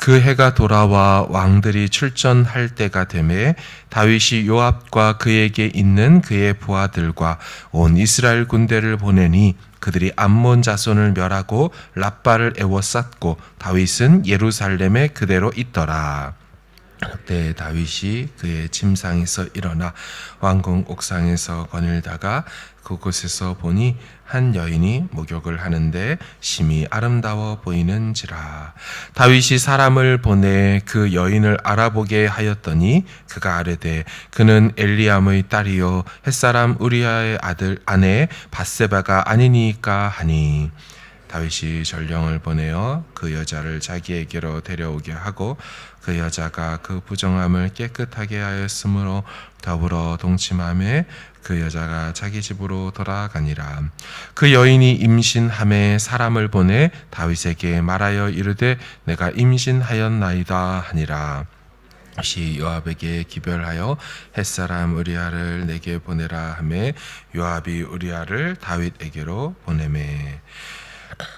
그 해가 돌아와 왕들이 출전할 때가 되매 다윗이 요압과 그에게 있는 그의 부하들과 온 이스라엘 군대를 보내니 그들이 암몬 자손을 멸하고 랍바를 에워쌌고 다윗은 예루살렘에 그대로 있더라. 그때 다윗이 그의 침상에서 일어나 왕궁 옥상에서 거닐다가 그곳에서 보니 한 여인이 목욕을 하는데 심히 아름다워 보이는지라. 다윗이 사람을 보내 그 여인을 알아보게 하였더니 그가 아뢰되 그는 엘리암의 딸이요 햇사람 우리아의 아내 밧세바가 아니니까 하니, 다윗이 전령을 보내어 그 여자를 자기에게로 데려오게 하고 그 여자가 그 부정함을 깨끗하게 하였으므로 더불어 동침하매 그 여자가 자기 집으로 돌아가니라. 그 여인이 임신함에 사람을 보내 다윗에게 말하여 이르되 내가 임신하였나이다 하니라. 다윗이 요압에게 기별하여 햇사람 우리아를 내게 보내라 하매 요압이 우리아를 다윗에게로 보내매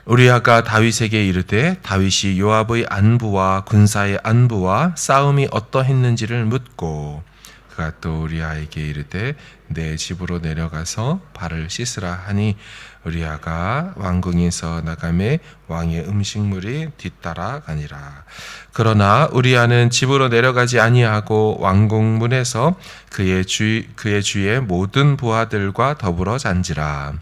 우리아가 다윗에게 이르되 다윗이 요압의 안부와 군사의 안부와 싸움이 어떠했는지를 묻고 그가 또 우리아에게 이르되 내 집으로 내려가서 발을 씻으라 하니 우리아가 왕궁에서 나가매 왕의 음식물이 뒤따라 가니라. 그러나 우리아는 집으로 내려가지 아니하고 왕궁 문에서 그의 주의 모든 부하들과 더불어 잔지라.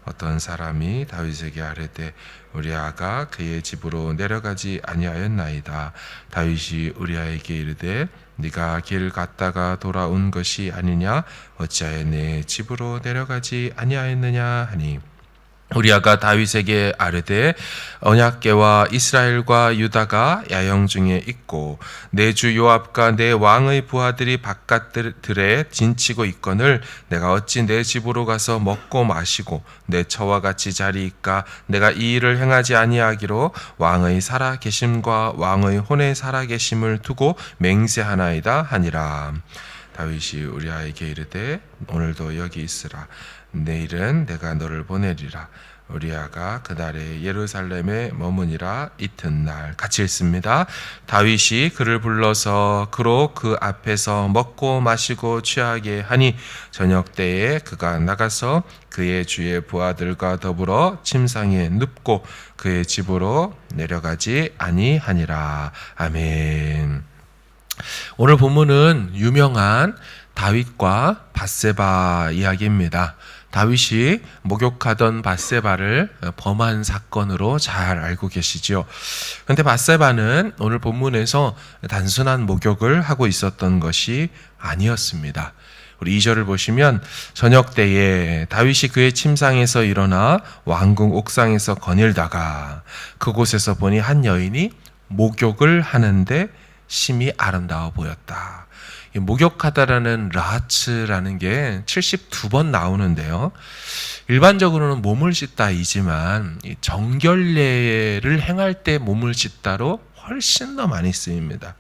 어떤 사람이 다윗에게 아뢰되 우리아가 그의 집으로 내려가지 아니하였나이다. 다윗이 우리아에게 이르되 네가 길 갔다가 돌아온 것이 아니냐 어찌하여 내 집으로 내려가지 아니하였느냐 하니, 우리아가 다윗에게 아뢰되 언약궤와 이스라엘과 유다가 야영 중에 있고 내 주 요압과 내 왕의 부하들이 바깥들에 진치고 있거늘 내가 어찌 내 집으로 가서 먹고 마시고 내 처와 같이 자리이까 내가 이 일을 행하지 아니하기로 왕의 살아계심과 왕의 혼의 살아계심을 두고 맹세하나이다 하니라. 다윗이 우리아에게 이르되 오늘도 여기 있으라. 내일은 내가 너를 보내리라. 우리아가 그날에 예루살렘에 머무니라. 이튿날. 같이 읽습니다. 다윗이 그를 불러서 그로 그 앞에서 먹고 마시고 취하게 하니 저녁 때에 그가 나가서 그의 주의 부하들과 더불어 침상에 눕고 그의 집으로 내려가지 아니하니라. 아멘. 오늘 본문은 유명한 다윗과 밧세바 이야기입니다. 다윗이 목욕하던 밧세바를 범한 사건으로 잘 알고 계시죠. 그런데 밧세바는 오늘 본문에서 단순한 목욕을 하고 있었던 것이 아니었습니다. 우리 2절을 보시면 저녁 때에 다윗이 그의 침상에서 일어나 왕궁 옥상에서 거닐다가 그곳에서 보니 한 여인이 목욕을 하는데 심히 아름다워 보였다. 목욕하다라는 라하츠라는 게 72번 나오는데요. 일반적으로는 몸을 씻다이지만 정결례를 행할 때 몸을 씻다로 훨씬 더 많이 쓰입니다.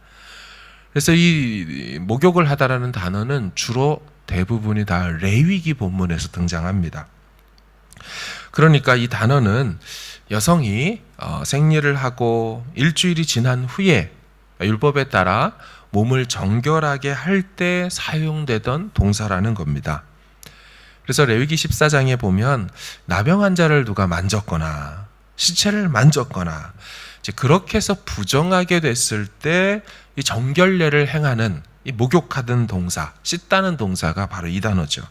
그래서 이 목욕을 하다라는 단어는 주로 대부분이 다 레위기 본문에서 등장합니다. 그러니까 이 단어는 여성이 생리를 하고 일주일이 지난 후에 율법에 따라 몸을 정결하게 할 때 사용되던 동사라는 겁니다. 그래서 레위기 14장에 보면 나병 환자를 누가 만졌거나 시체를 만졌거나 이제 그렇게 해서 부정하게 됐을 때 이 정결례를 행하는 이 목욕하던 동사, 씻다는 동사가 바로 이 단어죠.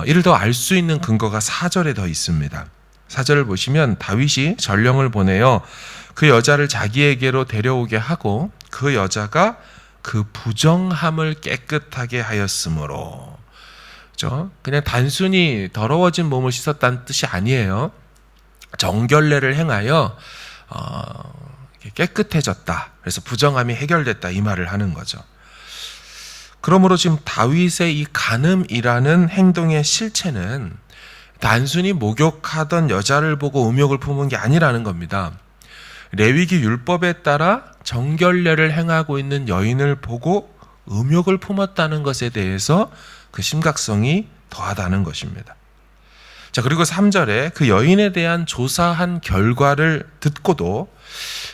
이를 더 알 수 있는 근거가 4절에 더 있습니다. 4절을 보시면 다윗이 전령을 보내어 그 여자를 자기에게로 데려오게 하고 그 여자가 그 부정함을 깨끗하게 하였으므로, 그렇죠? 그냥 단순히 더러워진 몸을 씻었다는 뜻이 아니에요. 정결례를 행하여 깨끗해졌다. 그래서 부정함이 해결됐다 이 말을 하는 거죠. 그러므로 지금 다윗의 이 간음이라는 행동의 실체는 단순히 목욕하던 여자를 보고 음욕을 품은 게 아니라는 겁니다. 레위기 율법에 따라 정결례를 행하고 있는 여인을 보고 음욕을 품었다는 것에 대해서 그 심각성이 더하다는 것입니다. 자, 그리고 3절에 그 여인에 대한 조사한 결과를 듣고도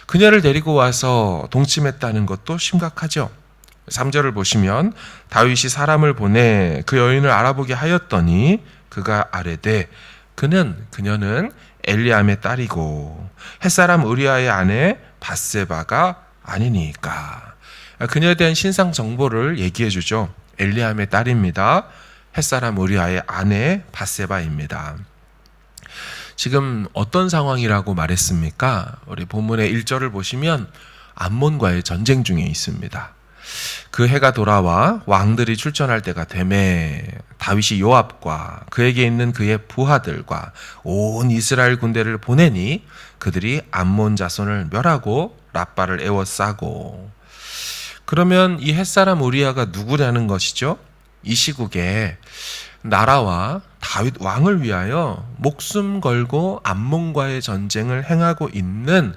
그녀를 데리고 와서 동침했다는 것도 심각하죠. 3절을 보시면 다윗이 사람을 보내 그 여인을 알아보게 하였더니 그가 아뢰되 그녀는 엘리암의 딸이고 햇사람 우리아의 아내 밧세바가 아니니까. 그녀에 대한 신상 정보를 얘기해 주죠. 엘리암의 딸입니다. 햇사람 우리아의 아내 밧세바입니다. 지금 어떤 상황이라고 말했습니까? 우리 본문의 1절을 보시면 암몬과의 전쟁 중에 있습니다. 그 해가 돌아와 왕들이 출전할 때가 되매 다윗이 요압과 그에게 있는 그의 부하들과 온 이스라엘 군대를 보내니 그들이 암몬 자손을 멸하고 랍바를 에워싸고. 그러면 이 햇사람 우리아가 누구냐는 것이죠? 이 시국에 나라와 다윗 왕을 위하여 목숨 걸고 암몬과의 전쟁을 행하고 있는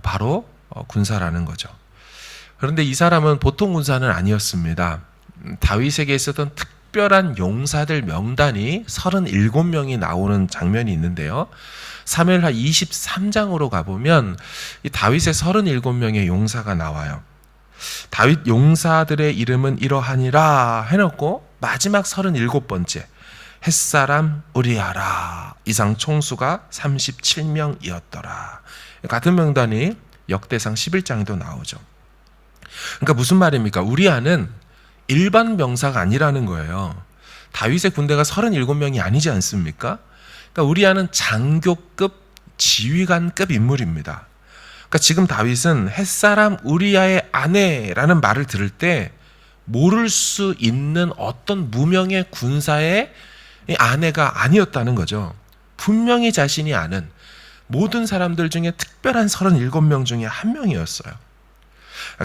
바로 군사라는 거죠. 그런데 이 사람은 보통 군사는 아니었습니다. 다윗에게 있었던 특별한 용사들 명단이 37명이 나오는 장면이 있는데요. 사무엘하 23장으로 가보면 이 다윗의 37명의 용사가 나와요. 다윗 용사들의 이름은 이러하니라 해놓고 마지막 37번째 햇사람 우리아라 이상 총수가 37명이었더라. 같은 명단이 역대상 11장에도 나오죠. 그러니까 무슨 말입니까? 우리아는 일반 병사가 아니라는 거예요. 다윗의 군대가 37명이 아니지 않습니까? 그러니까 우리아는 장교급 지휘관급 인물입니다. 그러니까 지금 다윗은 햇사람 우리아의 아내라는 말을 들을 때 모를 수 있는 어떤 무명의 군사의 아내가 아니었다는 거죠. 분명히 자신이 아는 모든 사람들 중에 특별한 37명 중에 한 명이었어요.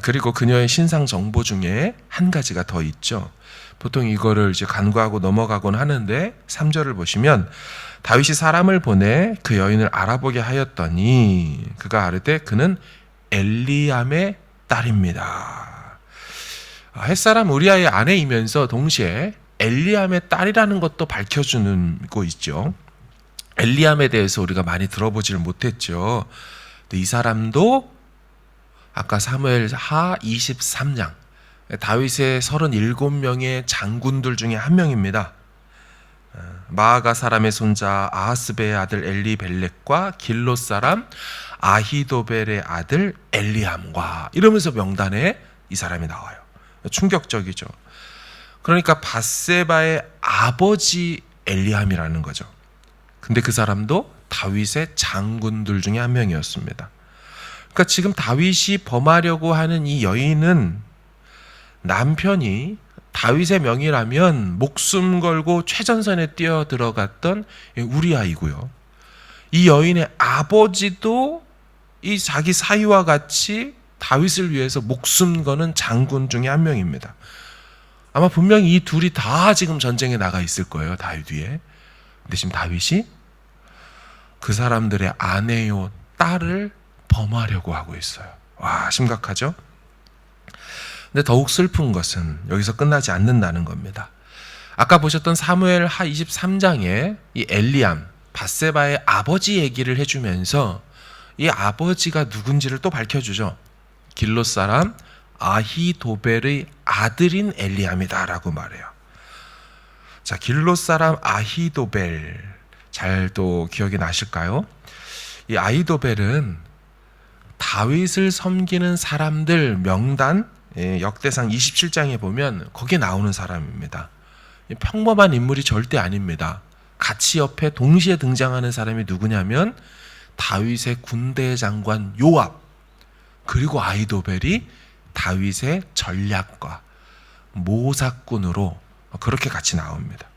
그리고 그녀의 신상 정보 중에 한 가지가 더 있죠. 보통 이거를 이제 간과하고 넘어가곤 하는데 3절을 보시면 다윗이 사람을 보내 그 여인을 알아보게 하였더니 그가 아뢰되 그는 엘리암의 딸입니다. 햇사람 우리아의 아내이면서 동시에 엘리암의 딸이라는 것도 밝혀주는 거 있죠. 엘리암에 대해서 우리가 많이 들어보지를 못했죠. 이 사람도 아까 사무엘하 23장 다윗의 37명의 장군들 중에 한 명입니다. 마아가 사람의 손자 아하스베의 아들 엘리벨렉과 길롯 사람 아히도벨의 아들 엘리암과 이러면서 명단에 이 사람이 나와요. 충격적이죠. 그러니까 밧세바의 아버지 엘리암이라는 거죠. 근데 그 사람도 다윗의 장군들 중에 한 명이었습니다. 그러니까 지금 다윗이 범하려고 하는 이 여인은 남편이 다윗의 명이라면 목숨 걸고 최전선에 뛰어 들어갔던 우리아이고요. 이 여인의 아버지도 이 자기 사위와 같이 다윗을 위해서 목숨 거는 장군 중에 한 명입니다. 아마 분명히 이 둘이 다 지금 전쟁에 나가 있을 거예요. 다윗 위에. 근데 지금 다윗이 그 사람들의 아내요 딸을 범하려고 하고 있어요. 와, 심각하죠? 근데 더욱 슬픈 것은 여기서 끝나지 않는다는 겁니다. 아까 보셨던 사무엘하 23장에 이 엘리암, 밧세바의 아버지 얘기를 해주면서 이 아버지가 누군지를 또 밝혀주죠. 길롯 사람 아히도벨의 아들인 엘리암이다라고 말해요. 자, 길롯 사람 아히도벨 잘 또 기억이 나실까요? 이 아히도벨은 다윗을 섬기는 사람들 명단 역대상 27장에 보면 거기에 나오는 사람입니다. 평범한 인물이 절대 아닙니다. 같이 옆에 동시에 등장하는 사람이 누구냐면 다윗의 군대 장관 요압 그리고 아히도벨이 다윗의 전략가 모사꾼으로 그렇게 같이 나옵니다.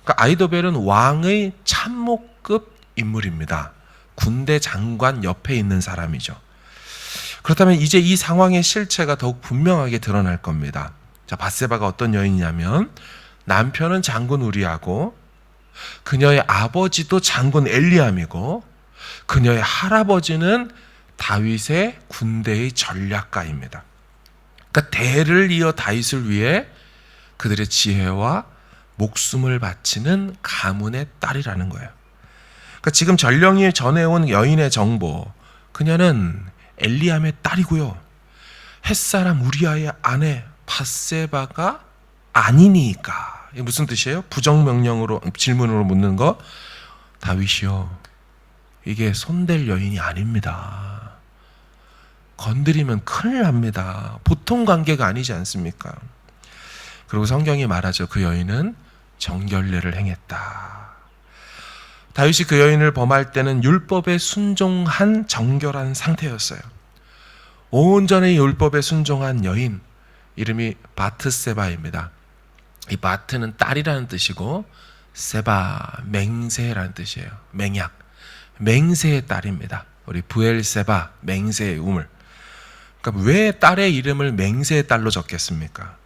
그러니까 아히도벨은 왕의 참모급 인물입니다. 군대 장관 옆에 있는 사람이죠. 그렇다면 이제 이 상황의 실체가 더욱 분명하게 드러날 겁니다. 자, 밧세바가 어떤 여인이냐면 남편은 장군 우리아고 그녀의 아버지도 장군 엘리암이고 그녀의 할아버지는 다윗의 군대의 전략가입니다. 그러니까 대를 이어 다윗을 위해 그들의 지혜와 목숨을 바치는 가문의 딸이라는 거예요. 그러니까 지금 전령이 전해온 여인의 정보, 그녀는 엘리암의 딸이고요. 햇사람 우리아의 아내 밧세바가 아니니까. 이게 무슨 뜻이에요? 부정명령으로 질문으로 묻는 거. 다윗이요, 이게 손댈 여인이 아닙니다. 건드리면 큰일 납니다. 보통 관계가 아니지 않습니까? 그리고 성경이 말하죠. 그 여인은 정결례를 행했다. 다윗이 그 여인을 범할 때는 율법에 순종한 정결한 상태였어요. 온전히 율법에 순종한 여인, 이름이 바트세바입니다. 이 바트는 딸이라는 뜻이고 세바, 맹세라는 뜻이에요. 맹약, 맹세의 딸입니다. 우리 부엘세바, 맹세의 우물. 그러니까 왜 딸의 이름을 맹세의 딸로 적겠습니까?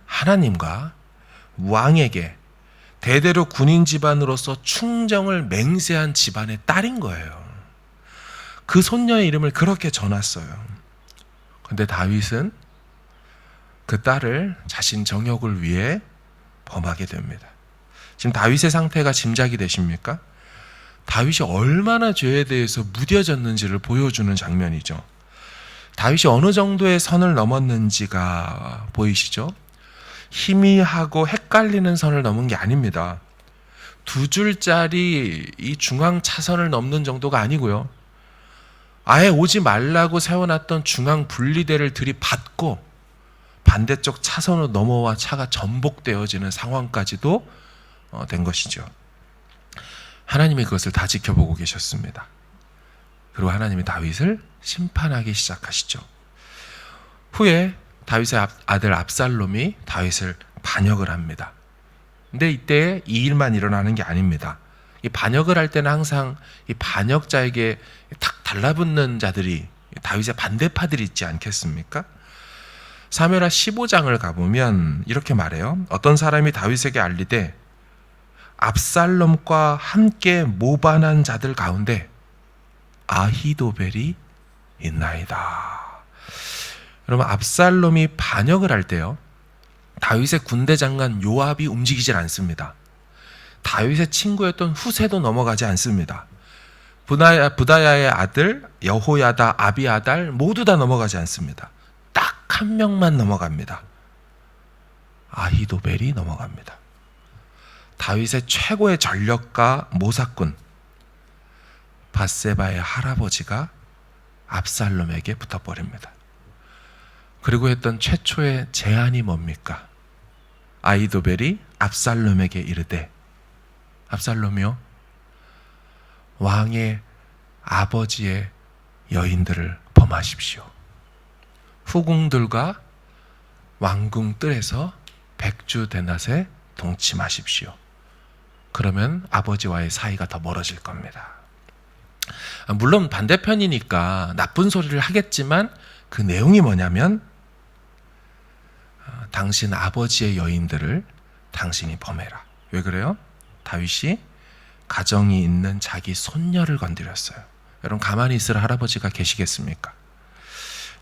하나님과 왕에게 대대로 군인 집안으로서 충정을 맹세한 집안의 딸인 거예요. 그 손녀의 이름을 그렇게 전했어요. 그런데 다윗은 그 딸을 자신 정욕을 위해 범하게 됩니다. 지금 다윗의 상태가 짐작이 되십니까? 다윗이 얼마나 죄에 대해서 무뎌졌는지를 보여주는 장면이죠. 다윗이 어느 정도의 선을 넘었는지가 보이시죠? 희미하고 헷갈리는 선을 넘은 게 아닙니다. 2줄짜리 이 중앙 차선을 넘는 정도가 아니고요. 아예 오지 말라고 세워놨던 중앙 분리대를 들이받고 반대쪽 차선으로 넘어와 차가 전복되어지는 상황까지도 된 것이죠. 하나님이 그것을 다 지켜보고 계셨습니다. 그리고 하나님이 다윗을 심판하기 시작하시죠. 후에 다윗의 아들 압살롬이 다윗을 반역을 합니다. 근데 이때 이 일만 일어나는 게 아닙니다. 이 반역을 할 때는 항상 이 반역자에게 탁 달라붙는 자들이 다윗의 반대파들이 있지 않겠습니까? 사무엘하 15장을 가보면 이렇게 말해요. 어떤 사람이 다윗에게 알리되 압살롬과 함께 모반한 자들 가운데 아히도벨이 있나이다. 여러분, 압살롬이 반역을 할 때요, 다윗의 군대 장관 요압이 움직이질 않습니다. 다윗의 친구였던 후세도 넘어가지 않습니다. 부다야의 아들 여호야다, 아비아달 모두 다 넘어가지 않습니다. 딱 한 명만 넘어갑니다. 아히도벨이 넘어갑니다. 다윗의 최고의 전력가 모사꾼 밧세바의 할아버지가 압살롬에게 붙어버립니다. 그리고 했던 최초의 제안이 뭡니까? 아히도벨이 압살롬에게 이르되, 압살롬이요, 왕의 아버지의 여인들을 범하십시오. 후궁들과 왕궁 뜰에서 백주대낮에 동침하십시오. 그러면 아버지와의 사이가 더 멀어질 겁니다. 물론 반대편이니까 나쁜 소리를 하겠지만 그 내용이 뭐냐면, 당신 아버지의 여인들을 당신이 범해라. 왜 그래요? 다윗이 가정이 있는 자기 손녀를 건드렸어요. 여러분, 가만히 있을 할아버지가 계시겠습니까?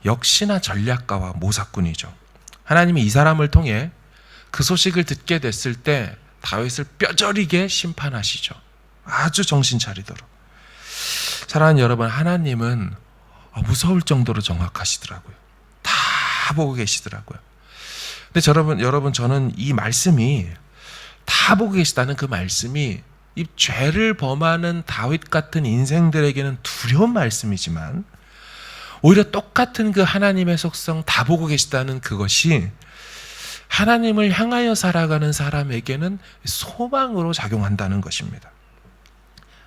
역시나 전략가와 모사꾼이죠. 하나님이 이 사람을 통해 그 소식을 듣게 됐을 때 다윗을 뼈저리게 심판하시죠. 아주 정신 차리도록. 사랑하는 여러분, 하나님은 무서울 정도로 정확하시더라고요. 다 보고 계시더라고요. 근데 여러분, 저는 이 말씀이, 다 보고 계시다는 그 말씀이 이 죄를 범하는 다윗 같은 인생들에게는 두려운 말씀이지만, 오히려 똑같은 그 하나님의 속성 다 보고 계시다는 그것이 하나님을 향하여 살아가는 사람에게는 소망으로 작용한다는 것입니다.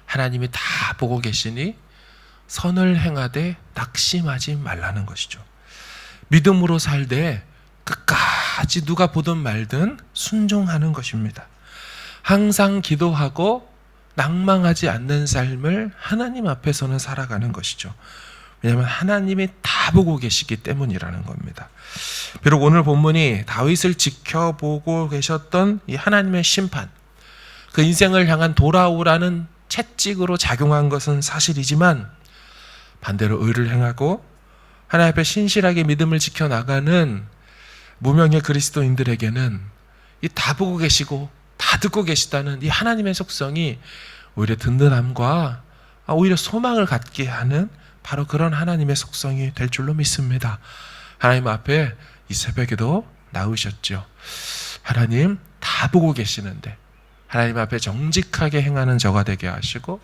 하나님이 다 보고 계시니 선을 행하되 낙심하지 말라는 것이죠. 믿음으로 살되 끝까지 누가 보든 말든 순종하는 것입니다. 항상 기도하고 낭망하지 않는 삶을 하나님 앞에서는 살아가는 것이죠. 왜냐하면 하나님이 다 보고 계시기 때문이라는 겁니다. 비록 오늘 본문이 다윗을 지켜보고 계셨던 이 하나님의 심판, 그 인생을 향한 돌아오라는 채찍으로 작용한 것은 사실이지만, 반대로 의를 행하고 하나님 앞에 신실하게 믿음을 지켜나가는 무명의 그리스도인들에게는 이 다 보고 계시고 다 듣고 계시다는 이 하나님의 속성이 오히려 든든함과 오히려 소망을 갖게 하는 바로 그런 하나님의 속성이 될 줄로 믿습니다. 하나님 앞에 이 새벽에도 나오셨죠. 하나님 다 보고 계시는데 하나님 앞에 정직하게 행하는 저가 되게 하시고,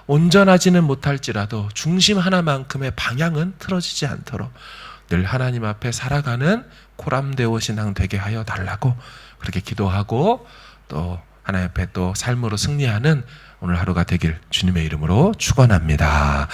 온전하지는 못할지라도 중심 하나만큼의 방향은 틀어지지 않도록 늘 하나님 앞에 살아가는 코람데오 신앙 되게 하여 달라고 그렇게 기도하고, 또 하나님 앞에 또 삶으로 승리하는 오늘 하루가 되길 주님의 이름으로 축원합니다.